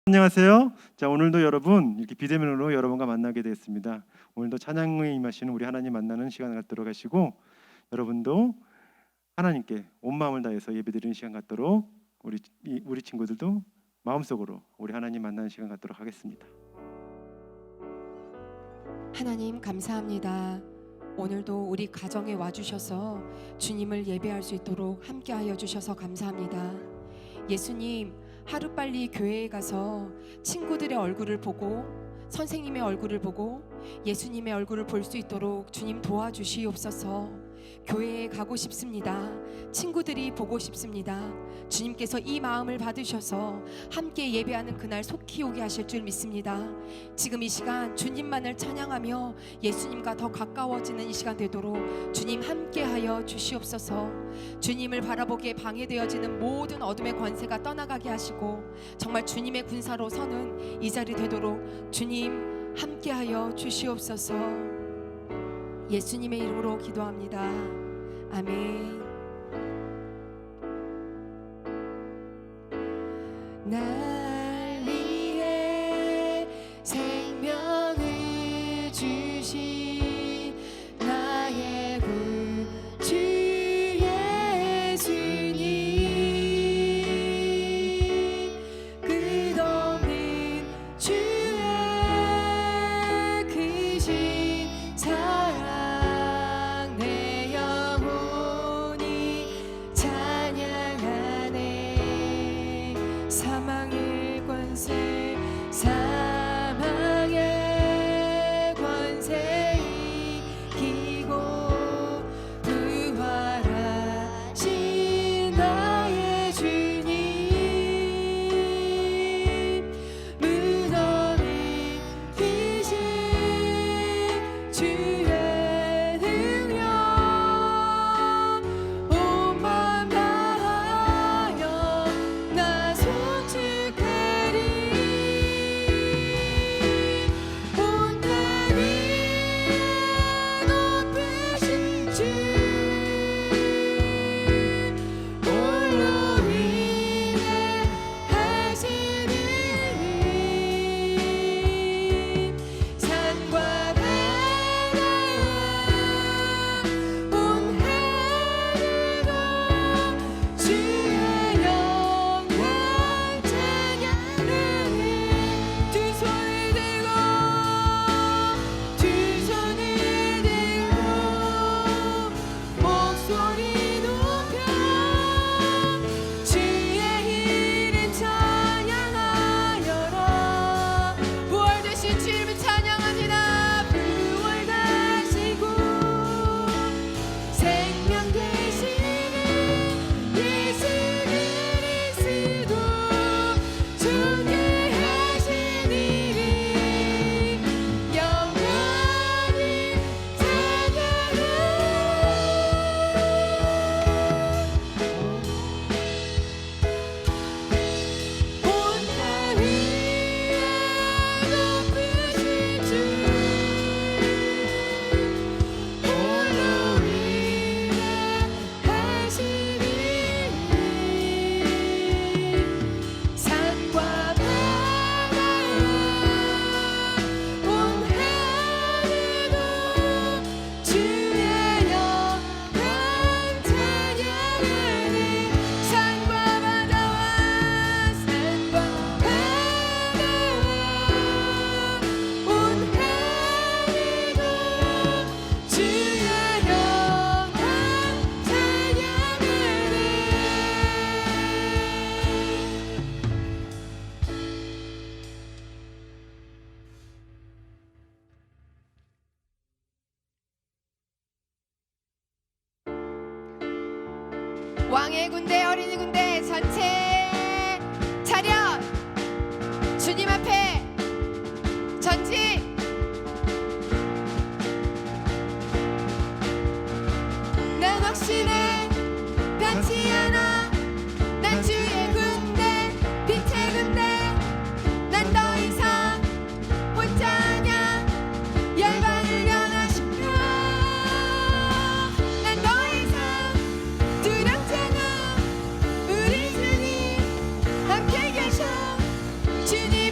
안녕하세요. 자, 오늘도 여러분 이렇게 비대면으로 여러분과 만나게 되었습니다. 오늘도 찬양에 임하시는 우리 하나님 만나는 시간 갖도록 하시고, 여러분도 하나님께 온 마음을 다해서 예배드리는 시간 갖도록 우리 친구들도 마음속으로 우리 하나님 만나는 시간 갖도록 하겠습니다. 하나님 감사합니다. 오늘도 우리 가정에 와주셔서 주님을 예배할 수 있도록 함께하여 주셔서 감사합니다. 예수님, 하루빨리 교회에 가서 친구들의 얼굴을 보고 선생님의 얼굴을 보고 예수님의 얼굴을 볼 수 있도록 주님 도와주시옵소서. 교회에 가고 싶습니다. 친구들이 보고 싶습니다. 주님께서 이 마음을 받으셔서 함께 예배하는 그날 속히 오게 하실 줄 믿습니다. 지금 이 시간 주님만을 찬양하며 예수님과 더 가까워지는 이 시간 되도록 주님 함께하여 주시옵소서. 주님을 바라보기에 방해되어지는 모든 어둠의 권세가 떠나가게 하시고 정말 주님의 군사로 서는 이 자리 되도록 주님 함께하여 주시옵소서. 예수님의 이름으로 기도합니다. 아멘. 날 위해 생명을 주신 나의 구주 예수님, 끝없는 주의 크신 사랑 내 영혼이 찬양하네. 사망의 권세 이기고 부활하신 나의 주님, 무덤이 비신 주의 능력 온 마음 다하여 나 송축하리. 온 날 위에 높으신 주 홀로 위대하시니 산과 바다와 온 하늘도 주의 영광 찬양하네. 두 손을 들고 목소리 높여 주의 이름 찬양하여라. 부활되신 주님을 찬양합니다. 부활하시고 생명 되시는 예수 그리스도 존귀하신 이름 영원히 찬양하라. 온 날 위에 높으신 주 홀로 위대하시니 산과 바다와 온 하늘도 주의 영광 찬양하네. 산과 바다와 온 하늘도 주의 영광 찬양하네. 왕의 군대 어린이 군대 전체 차렷. 주님 앞에 전직. 난 확신해 변치 않아. 난 주의 군대 빛의 군대. 난 더 이상 혼자 아냐. 열방을 변화시켜. 난 더 이상 두렵지 않아. 우리 주님 함께 계셔. 주님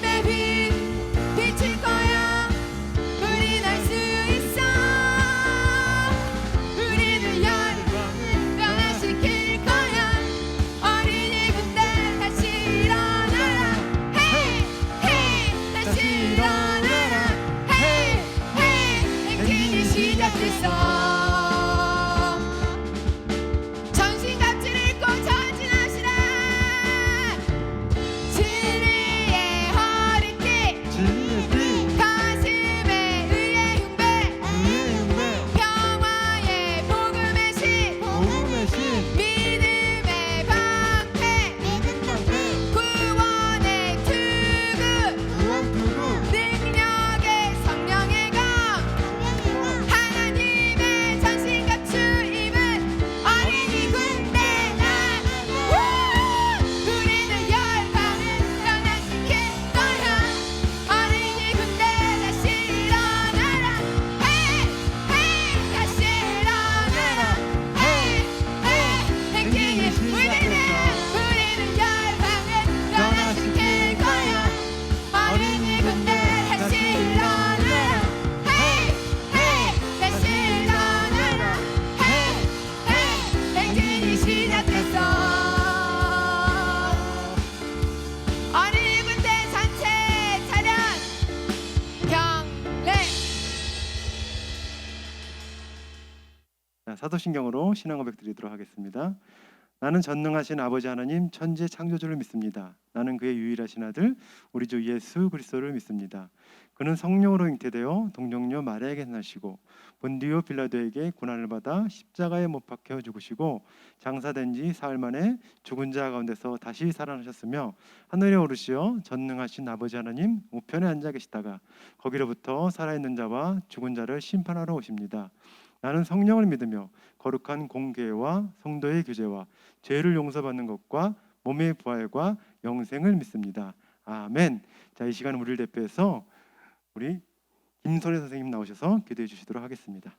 사도신경으로 신앙 고백 드리도록 하겠습니다. 나는 전능하신 아버지 하나님 천지 창조주를 믿습니다. 나는 그의 유일하신 아들 우리 주 예수 그리스도를 믿습니다. 그는 성령으로 잉태되어 동정녀 마리아에게 나시고 본디오 빌라도에게 고난을 받아 십자가에 못 박혀 죽으시고 장사된 지 사흘 만에 죽은 자 가운데서 다시 살아나셨으며 하늘에 오르시어 전능하신 아버지 하나님 우편에 앉아 계시다가 거기로부터 살아있는 자와 죽은 자를 심판하러 오십니다. 나는 성령을 믿으며 거룩한 공교회와 성도의 교제와 죄를 용서받는 것과 몸의 부활과 영생을 믿습니다. 아멘. 자, 이 시간 우리를 대표해서 우리 김선혜 선생님 나오셔서 기도해 주시도록 하겠습니다.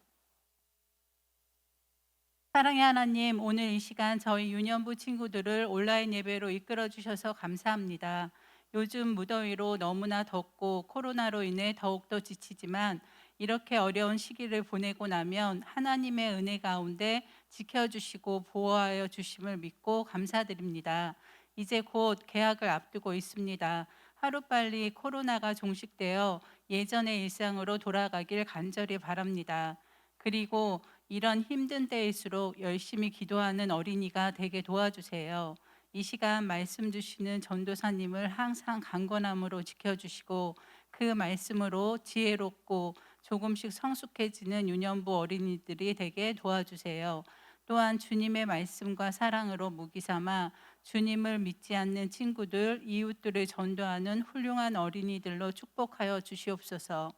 사랑의 하나님, 오늘 이 시간 저희 유년부 친구들을 온라인 예배로 이끌어 주셔서 감사합니다. 요즘 무더위로 너무나 덥고 코로나로 인해 더욱더 지치지만 이렇게 어려운 시기를 보내고 나면 하나님의 은혜 가운데 지켜주시고 보호하여 주심을 믿고 감사드립니다. 이제 곧 개학을 앞두고 있습니다. 하루빨리 코로나가 종식되어 예전의 일상으로 돌아가길 간절히 바랍니다. 그리고 이런 힘든 때일수록 열심히 기도하는 어린이가 되게 도와주세요. 이 시간 말씀 주시는 전도사님을 항상 강건함으로 지켜주시고 그 말씀으로 지혜롭고 조금씩 성숙해지는 유년부 어린이들이 되게 도와주세요. 또한 주님의 말씀과 사랑으로 무기삼아 주님을 믿지 않는 친구들, 이웃들을 전도하는 훌륭한 어린이들로 축복하여 주시옵소서.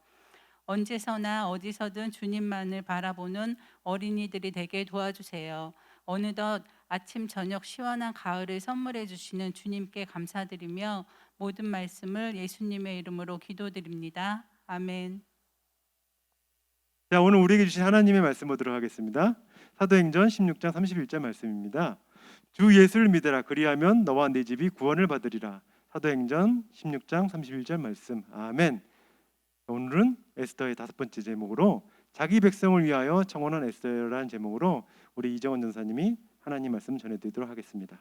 언제서나 어디서든 주님만을 바라보는 어린이들이 되게 도와주세요. 어느덧 아침 저녁 시원한 가을을 선물해 주시는 주님께 감사드리며 모든 말씀을 예수님의 이름으로 기도드립니다. 아멘. 자, 오늘 우리에게 주신 하나님의 말씀 보도록 하겠습니다. 사도행전 16장 31절 말씀입니다. 주 예수를 믿으라 그리하면 너와 네 집이 구원을 받으리라. 사도행전 16장 31절 말씀. 아멘. 오늘은 에스더의 5번째 제목으로 자기 백성을 위하여 청원한 에스더라는 제목으로 우리 이정원 전사님이 하나님 말씀 전해드리도록 하겠습니다.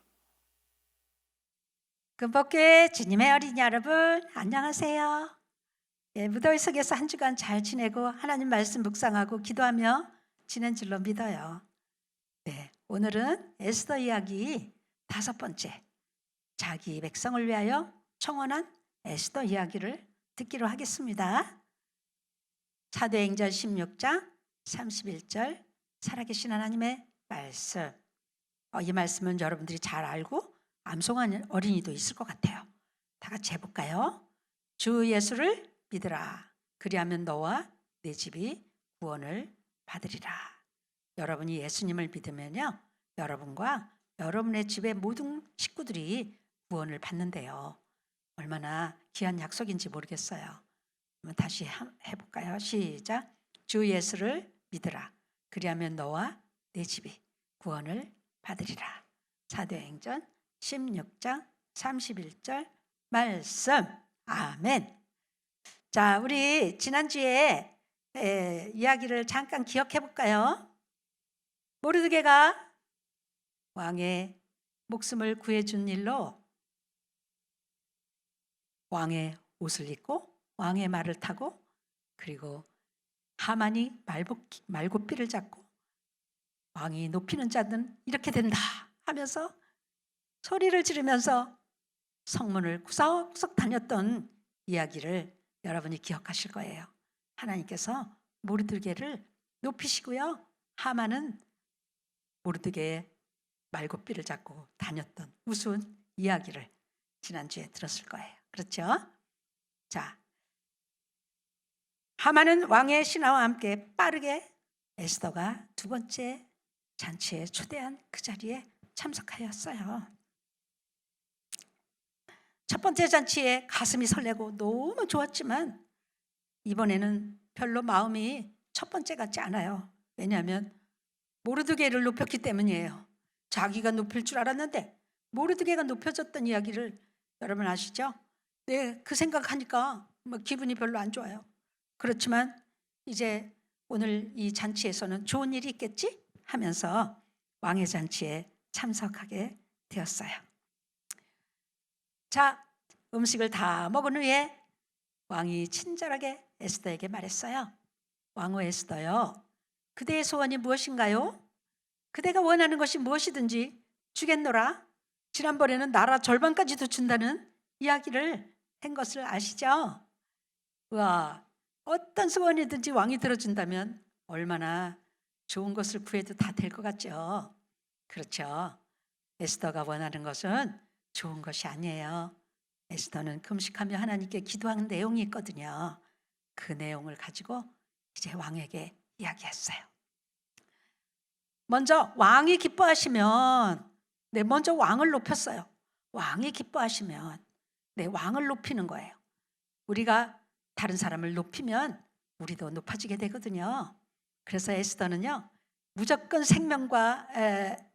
금복교회 주님의 어린이 여러분 안녕하세요. 무더위 속에서 한 주간 잘 지내고 하나님 말씀 묵상하고 기도하며 지낸 줄로 믿어요. 오늘은 에스더 이야기 5번째, 자기 백성을 위하여 청원한 에스더 이야기를 듣기로 하겠습니다. 사도행전 16장 31절 살아계신 하나님의 말씀. 이 말씀은 여러분들이 잘 알고 암송하는 어린이도 있을 것 같아요. 다 같이 해볼까요? 주 예수를 믿으라. 그리하면 너와 네 집이 구원을 받으리라. 여러분이 예수님을 믿으면요, 여러분과 여러분의 집의 모든 식구들이 구원을 받는데요. 얼마나 귀한 약속인지 모르겠어요. 한번 다시 해볼까요? 시작. 주 예수를 믿으라. 그리하면 너와 네 집이 구원을 받으리라. 사도행전 16장 31절 말씀. 아멘. 자, 우리 지난주에 이야기를 잠깐 기억해 볼까요? 모르드게가 왕의 목숨을 구해준 일로 왕의 옷을 입고 왕의 말을 타고, 그리고 하만이 말고삐를 잡고 왕이 높이는 자는 이렇게 된다 하면서 소리를 지르면서 성문을 구석구석 다녔던 이야기를 여러분이 기억하실 거예요. 하나님께서 모르드게를 높이시고요, 하만은 모르드게의 말고삐를 잡고 다녔던 우스운 이야기를 지난주에 들었을 거예요. 그렇죠? 자, 하만은 왕의 신하와 함께 빠르게 에스더가 2번째 잔치에 초대한 그 자리에 참석하였어요. 첫 번째 잔치에 가슴이 설레고 너무 좋았지만 이번에는 별로 마음이 첫 번째 같지 않아요. 왜냐하면 모르드게를 높였기 때문이에요. 자기가 높일 줄 알았는데 모르드게가 높여졌던 이야기를 여러분 아시죠? 네, 그 생각하니까 기분이 별로 안 좋아요. 그렇지만 이제 오늘 이 잔치에서는 좋은 일이 있겠지 하면서 왕의 잔치에 참석하게 되었어요. 자, 음식을 다 먹은 후에 왕이 친절하게 에스더에게 말했어요. 왕후 에스더요, 그대의 소원이 무엇인가요? 그대가 원하는 것이 무엇이든지 주겠노라. 지난번에는 나라 절반까지도 준다는 이야기를 한 것을 아시죠? 와, 어떤 소원이든지 왕이 들어준다면 얼마나 좋은 것을 구해도 다 될 것 같죠? 그렇죠. 에스더가 원하는 것은 좋은 것이 아니에요. 에스더는 금식하며 하나님께 기도하는 내용이 있거든요. 그 내용을 가지고 이제 왕에게 이야기했어요. 먼저 왕이 기뻐하시면, 먼저 왕을 높였어요. 왕이 기뻐하시면, 왕을 높이는 거예요. 우리가 다른 사람을 높이면 우리도 높아지게 되거든요. 그래서 에스더는요, 무조건 생명과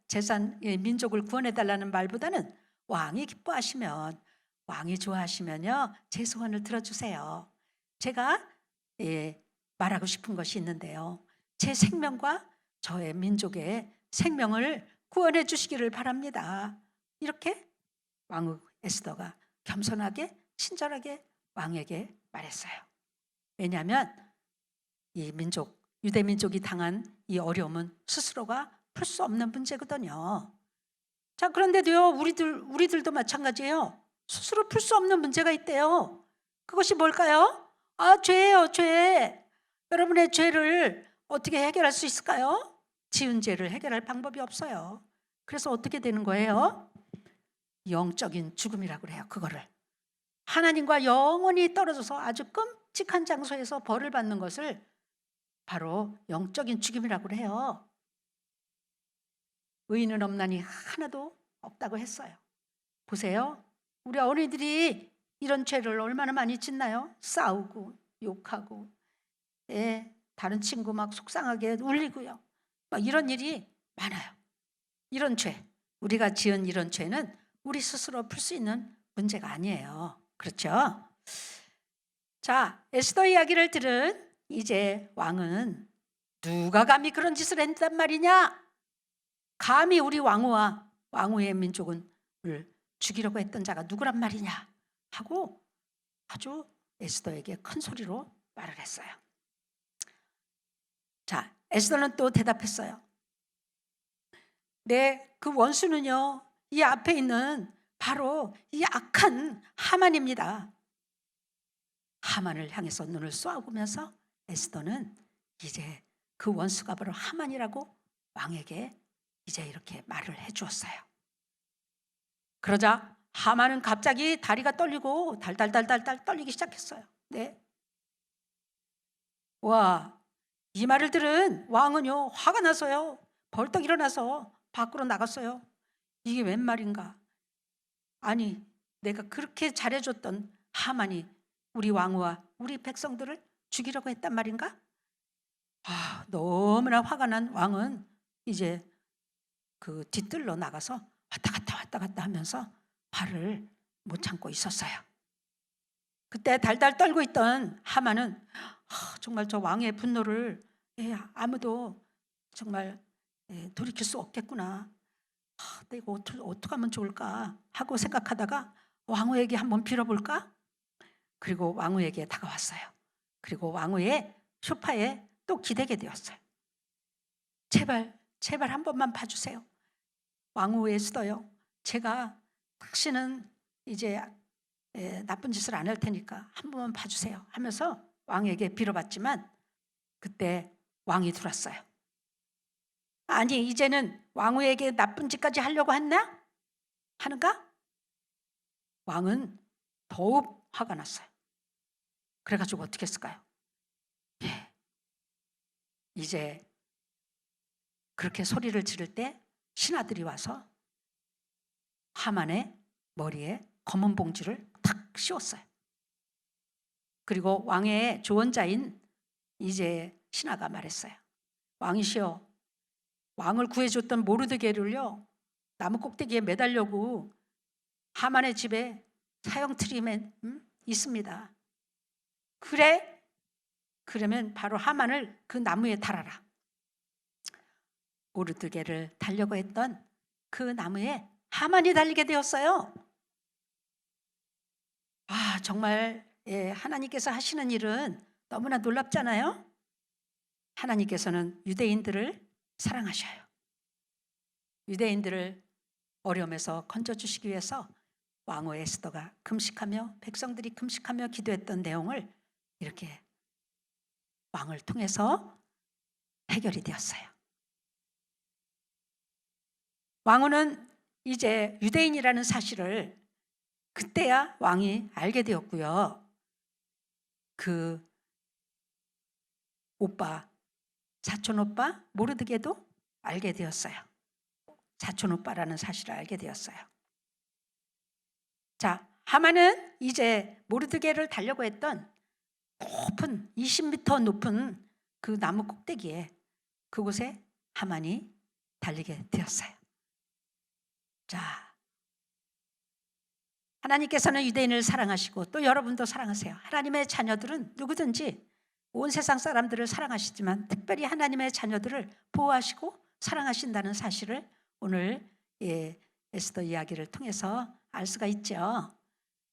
재산, 민족을 구원해달라는 말보다는 왕이 기뻐하시면, 왕이 좋아하시면요, 제 소원을 들어주세요. 제가 말하고 싶은 것이 있는데요, 제 생명과 저의 민족의 생명을 구원해 주시기를 바랍니다. 이렇게 왕후 에스더가 겸손하게 친절하게 왕에게 말했어요. 왜냐하면 이 민족, 유대 민족이 당한 이 어려움은 스스로가 풀 수 없는 문제거든요. 자, 그런데도요, 우리들도 마찬가지예요. 스스로 풀 수 없는 문제가 있대요. 그것이 뭘까요? 죄예요, 죄. 여러분의 죄를 어떻게 해결할 수 있을까요? 지은 죄를 해결할 방법이 없어요. 그래서 어떻게 되는 거예요? 영적인 죽음이라고 그래요. 그거를 하나님과 영원히 떨어져서 아주 끔찍한 장소에서 벌을 받는 것을 바로 영적인 죽음이라고 해요. 의인은 없나니 하나도 없다고 했어요. 보세요. 우리 어린이들이 이런 죄를 얼마나 많이 짓나요? 싸우고 욕하고, 다른 친구 막 속상하게 울리고요. 막 이런 일이 많아요. 이런 죄, 우리가 지은 이런 죄는 우리 스스로 풀 수 있는 문제가 아니에요. 그렇죠? 자, 에스더 이야기를 들은 이제 왕은 누가 감히 그런 짓을 했단 말이냐? 감히 우리 왕후와 왕후의 민족을 죽이려고 했던 자가 누구란 말이냐? 하고 아주 에스더에게 큰 소리로 말을 했어요. 자, 에스더는 또 대답했어요. 그 원수는요, 이 앞에 있는 바로 이 악한 하만입니다. 하만을 향해서 눈을 쏘아보면서 에스더는 이제 그 원수가 바로 하만이라고 왕에게 이제 이렇게 말을 해주었어요. 그러자 하만은 갑자기 다리가 떨리고 달달달달달 떨리기 시작했어요. 와, 이 말을 들은 왕은요, 화가 나서요, 벌떡 일어나서 밖으로 나갔어요. 이게 웬 말인가? 아니, 내가 그렇게 잘해줬던 하만이 우리 왕후와 우리 백성들을 죽이려고 했단 말인가? 너무나 화가 난 왕은 이제 그 뒤뜰로 나가서 왔다 갔다 하면서 화를 못 참고 있었어요. 그때 달달 떨고 있던 하만은 정말 저 왕의 분노를 아무도 정말 돌이킬 수 없겠구나. 내가 어떻게 하면 좋을까 하고 생각하다가 왕후에게 한번 빌어볼까? 그리고 왕후에게 다가왔어요. 그리고 왕후의 소파에 또 기대게 되었어요. 제발 한 번만 봐주세요. 왕후 에스더요, 제가 당신은 이제 나쁜 짓을 안 할 테니까 한 번만 봐주세요 하면서 왕에게 빌어봤지만 그때 왕이 들어왔어요. 아니, 이제는 왕후에게 나쁜 짓까지 하려고 했나? 하는가? 왕은 더욱 화가 났어요. 그래가지고 어떻게 했을까요? 이제 그렇게 소리를 지를 때 신하들이 와서 하만의 머리에 검은 봉지를 탁 씌웠어요. 그리고 왕의 조언자인 이제 신하가 말했어요. 왕이시여, 왕을 구해줬던 모르드게를요, 나무 꼭대기에 매달려고 하만의 집에 사형틀이 있습니다. 그래? 그러면 바로 하만을 그 나무에 달아라. 모르드게를 달려고 했던 그 나무에 하만이 달리게 되었어요. 정말 하나님께서 하시는 일은 너무나 놀랍잖아요. 하나님께서는 유대인들을 사랑하셔요. 유대인들을 어려움에서 건져주시기 위해서 왕후 에스더가 금식하며 백성들이 금식하며 기도했던 내용을 이렇게 왕을 통해서 해결이 되었어요. 왕후는 이제 유대인이라는 사실을 그때야 왕이 알게 되었고요. 그 오빠, 사촌 오빠 모르드게도 알게 되었어요. 사촌 오빠라는 사실을 알게 되었어요. 자, 하만은 이제 모르드게를 달려고 했던 높은 20m 높은 그 나무 꼭대기에 그곳에 하만이 달리게 되었어요. 자, 하나님께서는 유대인을 사랑하시고 또 여러분도 사랑하세요. 하나님의 자녀들은 누구든지 온 세상 사람들을 사랑하시지만 특별히 하나님의 자녀들을 보호하시고 사랑하신다는 사실을 오늘 에스더 이야기를 통해서 알 수가 있죠.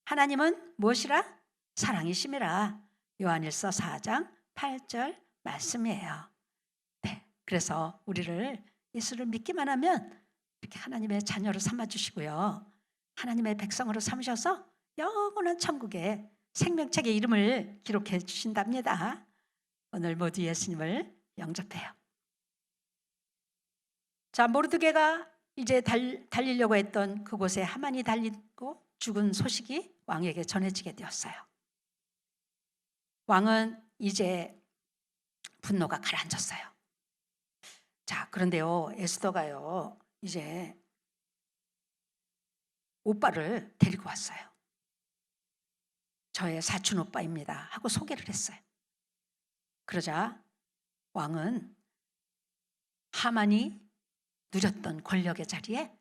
하나님은 무엇이라? 사랑이심이라. 요한일서 4장 8절 말씀이에요. 네, 그래서 우리를 예수를 믿기만 하면 이렇게 하나님의 자녀로 삼아주시고요. 하나님의 백성으로 삼으셔서 영원한 천국에 생명책의 이름을 기록해 주신답니다. 오늘 모두 예수님을 영접해요. 자, 모르드게가 이제 달리려고 했던 그곳에 하만이 달리고 죽은 소식이 왕에게 전해지게 되었어요. 왕은 이제 분노가 가라앉았어요. 자, 그런데요, 에스더가요, 이제 오빠를 데리고 왔어요. 저의 사촌 오빠입니다 하고 소개를 했어요. 그러자 왕은 하만이 누렸던 권력의 자리에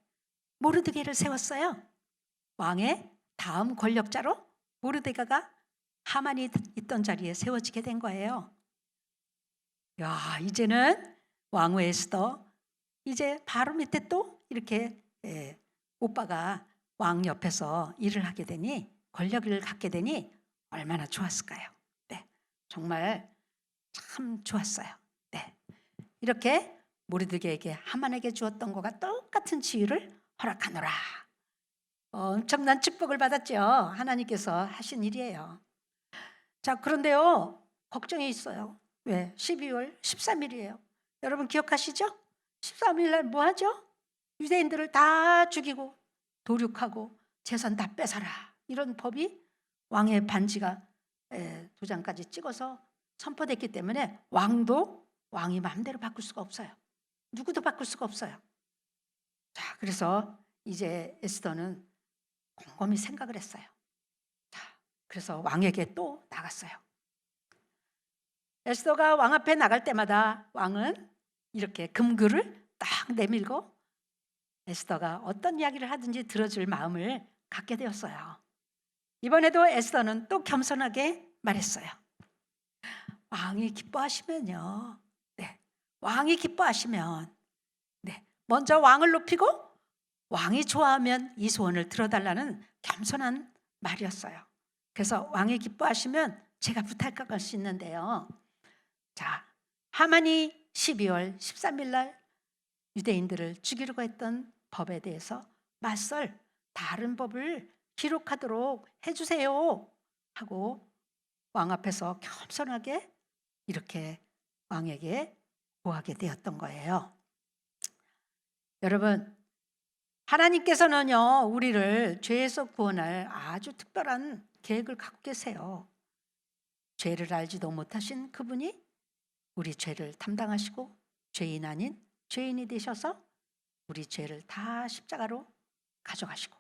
모르드게를 세웠어요. 왕의 다음 권력자로 모르드게가 하만이 있던 자리에 세워지게 된 거예요. 야, 이제는 왕후 에스더 이제 바로 밑에 또 이렇게 오빠가 왕 옆에서 일을 하게 되니 권력을 갖게 되니 얼마나 좋았을까요? 네, 정말 참 좋았어요. 네, 이렇게 모르드게에게 하만에게 주었던 것과 똑같은 지위를 허락하노라. 엄청난 축복을 받았죠. 하나님께서 하신 일이에요. 자, 그런데요, 걱정이 있어요. 왜? 12월 13일이에요. 여러분 기억하시죠? 13일 날 뭐 하죠? 유대인들을 다 죽이고 도륙하고 재산 다 뺏어라. 이런 법이 왕의 반지가 도장까지 찍어서 선포됐기 때문에 왕이 마음대로 바꿀 수가 없어요. 누구도 바꿀 수가 없어요. 자, 그래서 이제 에스더는 곰곰이 생각을 했어요. 자, 그래서 왕에게 또 나갔어요. 에스더가 왕 앞에 나갈 때마다 왕은 이렇게 금글을 딱 내밀고 에스더가 어떤 이야기를 하든지 들어줄 마음을 갖게 되었어요. 이번에도 에스더는 또 겸손하게 말했어요. 왕이 기뻐하시면요. 네, 왕이 기뻐하시면 네, 먼저 왕을 높이고 왕이 좋아하면 이 소원을 들어달라는 겸손한 말이었어요. 그래서 왕이 기뻐하시면 제가 부탁할 것이 있는데요. 자, 하만이 12월 13일 날 유대인들을 죽이려고 했던 법에 대해서 맞설 다른 법을 기록하도록 해주세요 하고 왕 앞에서 겸손하게 이렇게 왕에게 구하게 되었던 거예요. 여러분, 하나님께서는요, 우리를 죄에서 구원할 아주 특별한 계획을 갖고 계세요. 죄를 알지도 못하신 그분이 우리 죄를 담당하시고 죄인 아닌 죄인이 되셔서 우리 죄를 다 십자가로 가져가시고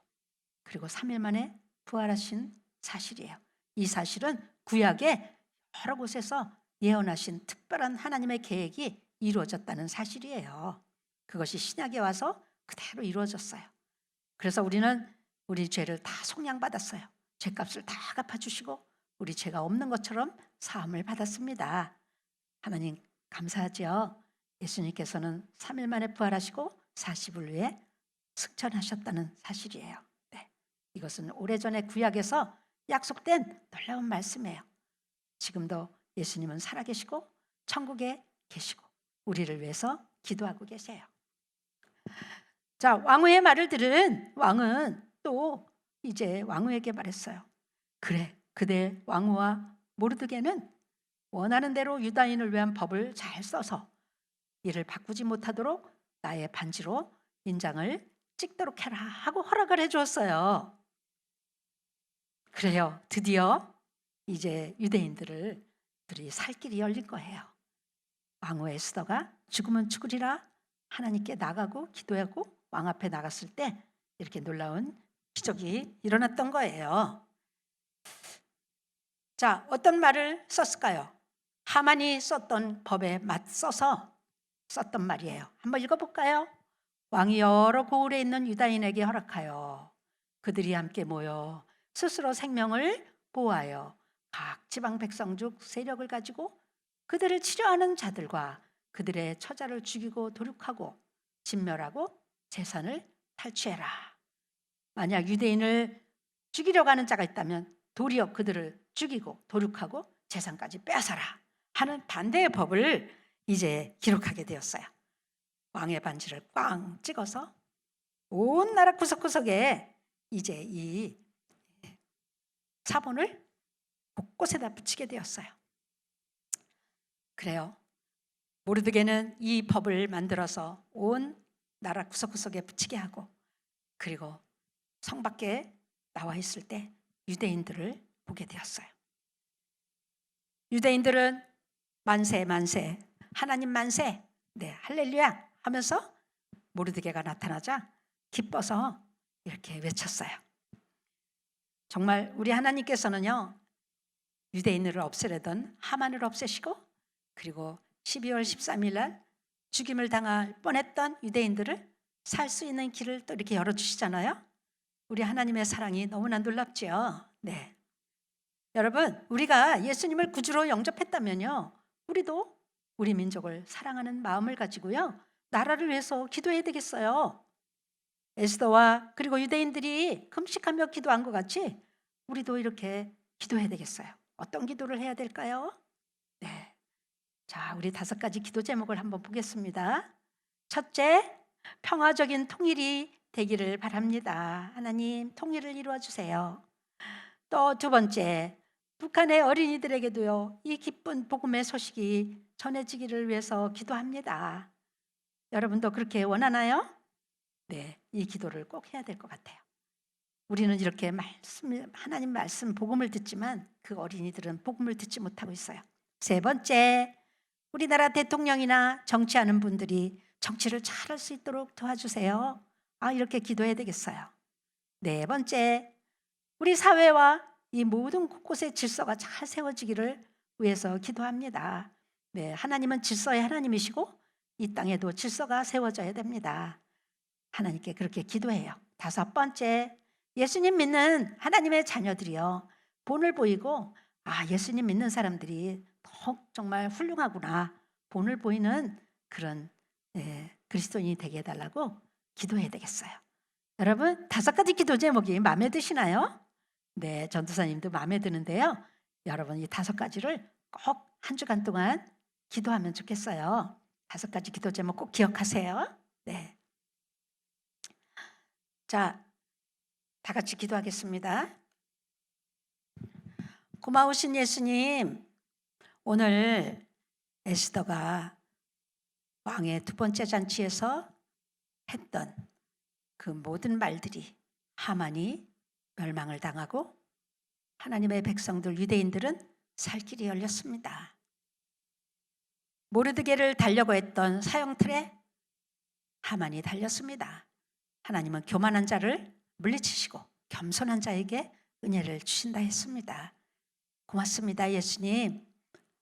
그리고 3일 만에 부활하신 사실이에요. 이 사실은 구약의 여러 곳에서 예언하신 특별한 하나님의 계획이 이루어졌다는 사실이에요. 그것이 신약에 와서 그대로 이루어졌어요. 그래서 우리는 우리 죄를 다 속량받았어요. 죄값을 다 갚아주시고 우리 죄가 없는 것처럼 사함을 받았습니다. 하나님 감사하죠. 예수님께서는 3일 만에 부활하시고 40일 후에 승천하셨다는 사실이에요. 네, 이것은 오래전에 구약에서 약속된 놀라운 말씀이에요. 지금도 예수님은 살아계시고 천국에 계시고 우리를 위해서 기도하고 계세요. 자, 왕후의 말을 들은 왕은 또 이제 왕후에게 말했어요. 그래, 그대 왕후와 모르드게는 원하는 대로 유다인을 위한 법을 잘 써서 이를 바꾸지 못하도록 나의 반지로 인장을 찍도록 해라 하고 허락을 해주었어요. 그래요. 드디어 이제 유대인들이 살 길이 열린 거예요. 왕후 에스더가 죽으면 죽으리라 하나님께 나가고 기도하고 왕 앞에 나갔을 때 이렇게 놀라운 기적이 일어났던 거예요. 자, 어떤 말을 썼을까요? 하만이 썼던 법에 맞서서 썼던 말이에요. 한번 읽어볼까요? 왕이 여러 고을에 있는 유다인에게 허락하여 그들이 함께 모여 스스로 생명을 보호하여 각 지방 백성 중 세력을 가지고 그들을 치료하는 자들과 그들의 처자를 죽이고 도륙하고 진멸하고 재산을 탈취해라. 만약 유대인을 죽이려고 하는 자가 있다면 도리어 그들을 죽이고 도륙하고 재산까지 빼앗아라 하는 반대의 법을 이제 기록하게 되었어요. 왕의 반지를 꽝 찍어서 온 나라 구석구석에 이제 이 사본을 곳곳에다 붙이게 되었어요. 그래요. 모르드게는 이 법을 만들어서 온 나라 구석구석에 붙이게 하고 그리고 성 밖에 나와 있을 때 유대인들을 보게 되었어요. 유대인들은 만세 만세 하나님 만세 네 할렐루야 하면서 모르드게가 나타나자 기뻐서 이렇게 외쳤어요. 정말 우리 하나님께서는요 유대인을 없애려던 하만을 없애시고 그리고 12월 13일 날 죽임을 당할 뻔했던 유대인들을 살 수 있는 길을 또 이렇게 열어주시잖아요. 우리 하나님의 사랑이 너무나 놀랍지요. 네, 여러분 우리가 예수님을 구주로 영접했다면요 우리도 우리 민족을 사랑하는 마음을 가지고요 나라를 위해서 기도해야 되겠어요. 에스더와 그리고 유대인들이 금식하며 기도한 것 같이 우리도 이렇게 기도해야 되겠어요. 어떤 기도를 해야 될까요? 네, 자 우리 5가지 기도 제목을 한번 보겠습니다. 첫째, 평화적인 통일이 되기를 바랍니다. 하나님 통일을 이루어 주세요. 또 2번째, 북한의 어린이들에게도요 이 기쁜 복음의 소식이 전해지기를 위해서 기도합니다. 여러분도 그렇게 원하나요? 네, 이 기도를 꼭 해야 될 것 같아요. 우리는 이렇게 하나님 말씀 복음을 듣지만 그 어린이들은 복음을 듣지 못하고 있어요. 3번째, 우리나라 대통령이나 정치하는 분들이 정치를 잘할 수 있도록 도와주세요. 이렇게 기도해야 되겠어요. 4번째, 우리 사회와 이 모든 곳곳의 질서가 잘 세워지기를 위해서 기도합니다. 네, 하나님은 질서의 하나님이시고 이 땅에도 질서가 세워져야 됩니다. 하나님께 그렇게 기도해요. 5번째, 예수님 믿는 하나님의 자녀들이요 본을 보이고 예수님 믿는 사람들이 더욱 정말 훌륭하구나 본을 보이는 그런 그리스도인이 되게 해달라고 기도해야 되겠어요. 여러분 5가지 기도 제목이 마음에 드시나요? 네, 전도사님도 마음에 드는데요. 여러분 이 5가지를 꼭 한 주간 동안 기도하면 좋겠어요. 5가지 기도 제목 꼭 기억하세요. 네. 자, 다 같이 기도하겠습니다. 고마우신 예수님, 오늘 에스더가 왕의 2번째 잔치에서 했던 그 모든 말들이 하만이 멸망을 당하고 하나님의 백성들 유대인들은 살 길이 열렸습니다. 모르드게를 달려고 했던 사형틀에 하만이 달렸습니다. 하나님은 교만한 자를 물리치시고 겸손한 자에게 은혜를 주신다 했습니다. 고맙습니다, 예수님.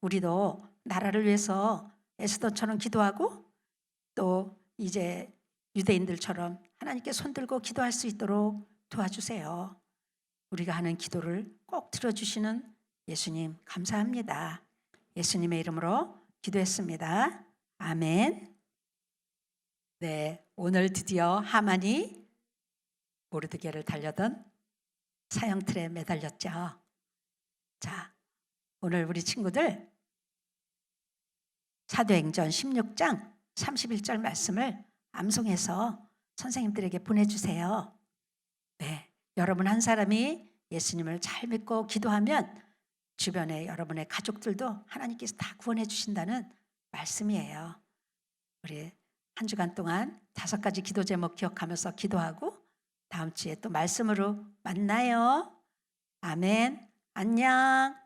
우리도 나라를 위해서 에스더처럼 기도하고 또 이제 유대인들처럼 하나님께 손들고 기도할 수 있도록 도와주세요. 우리가 하는 기도를 꼭 들어주시는 예수님 감사합니다. 예수님의 이름으로 기도했습니다. 아멘. 네, 오늘 드디어 하만이 모르드게를 달려던 사형틀에 매달렸죠. 자, 오늘 우리 친구들 사도행전 16장 31절 말씀을 암송해서 선생님들에게 보내주세요. 네, 여러분 한 사람이 예수님을 잘 믿고 기도하면 주변에 여러분의 가족들도 하나님께서 다 구원해 주신다는 말씀이에요. 우리 한 주간 동안 5가지 기도 제목 기억하면서 기도하고 다음 주에 또 말씀으로 만나요. 아멘. 안녕.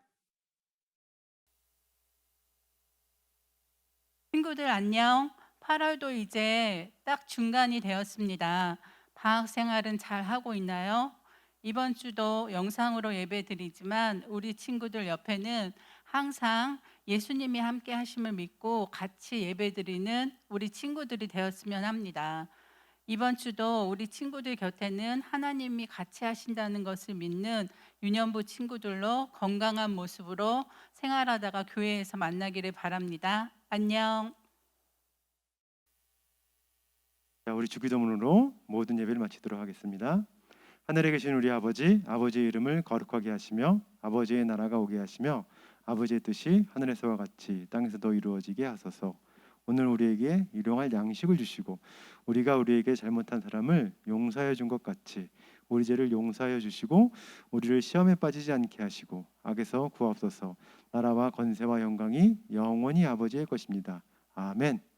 친구들 안녕. 8월도 이제 딱 중간이 되었습니다. 방학 생활은 잘 하고 있나요? 이번 주도 영상으로 예배 드리지만 우리 친구들 옆에는 항상 예수님이 함께 하심을 믿고 같이 예배 드리는 우리 친구들이 되었으면 합니다. 이번 주도 우리 친구들 곁에는 하나님이 같이 하신다는 것을 믿는 유년부 친구들로 건강한 모습으로 생활하다가 교회에서 만나기를 바랍니다. 안녕. 자, 우리 주기도문으로 모든 예배를 마치도록 하겠습니다. 하늘에 계신 우리 아버지, 아버지의 이름을 거룩하게 하시며 아버지의 나라가 오게 하시며 아버지의 뜻이 하늘에서와 같이 땅에서도 이루어지게 하소서. 오늘 우리에게 일용할 양식을 주시고 우리가 우리에게 잘못한 사람을 용서해 준 것 같이 우리 죄를 용서하여 주시고 우리를 시험에 빠지지 않게 하시고 악에서 구하옵소서. 나라와 권세와 영광이 영원히 아버지의 것입니다. 아멘.